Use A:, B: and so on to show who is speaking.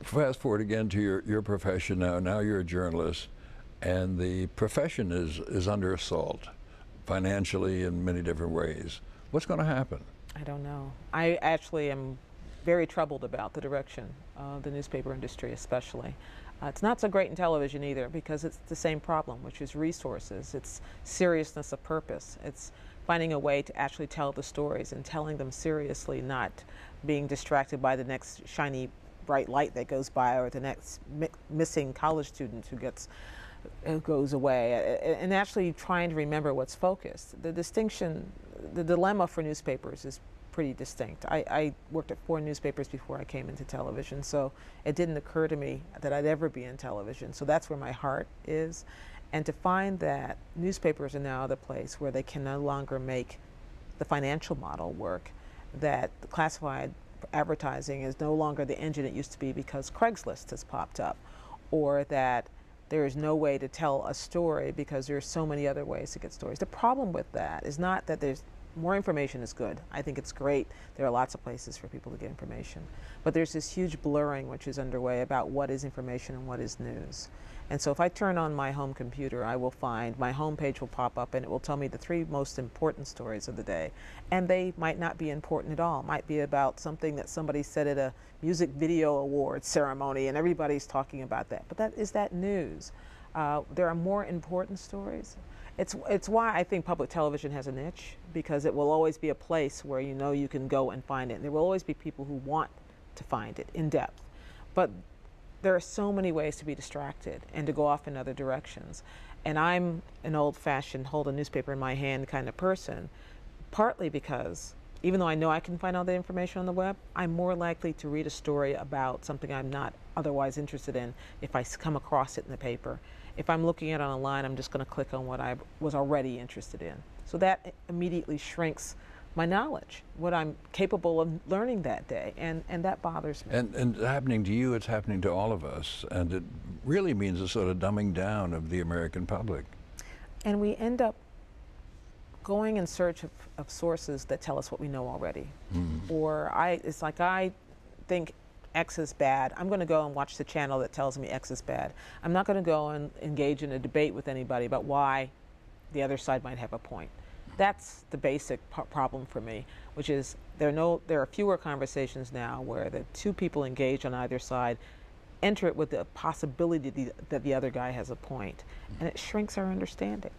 A: Fast forward again to your profession now. Now you're a journalist, and the profession is under assault, financially in many different ways. What's going to happen?
B: I don't know. I actually am very troubled about the direction of the newspaper industry, especially. It's not so great in television either, because it's the same problem, which is resources. It's seriousness of purpose. It's finding a way to actually tell the stories and telling them seriously, not being distracted by the next shiny bright light that goes by, or the next missing college student who goes away, and actually trying to remember what's focused. The distinction, the dilemma for newspapers is pretty distinct. I worked at 4 newspapers before I came into television, so it didn't occur to me that I'd ever be in television. So that's where my heart is. And to find that newspapers are now the place where they can no longer make the financial model work, that the classified advertising is no longer the engine it used to be because Craigslist has popped up, or that there is no way to tell a story because there's so many other ways to get stories. The problem with that is not that there's more information is good. I think it's great. There are lots of places for people to get information. But there's this huge blurring which is underway about what is information and what is news. And so if I turn on my home computer, I will find my home page will pop up and it will tell me the 3 most important stories of the day. And they might not be important at all. It might be about something that somebody said at a music video awards ceremony and everybody's talking about that. But is that news? There are more important stories. It's why I think public television has a niche, because it will always be a place where you know you can go and find it. And there will always be people who want to find it in depth. But there are so many ways to be distracted and to go off in other directions. And I'm an old-fashioned, hold a newspaper in my hand kind of person, partly because even though I know I can find all the information on the web, I'm more likely to read a story about something I'm not otherwise interested in if I come across it in the paper. If I'm looking at it online, I'm just going to click on what I was already interested in. So that immediately shrinks my knowledge, what I'm capable of learning that day, and that bothers me.
A: And happening to you, it's happening to all of us, and it really means a sort of dumbing down of the American public.
B: And we end up going in search of sources that tell us what we know already. Or it's like I think X is bad. I'm going to go and watch the channel that tells me X is bad. I'm not going to go and engage in a debate with anybody about why the other side might have a point. That's the basic problem for me, which is there are fewer conversations now where the 2 people engaged on either side enter it with the possibility that the other guy has a point, and it shrinks our understanding.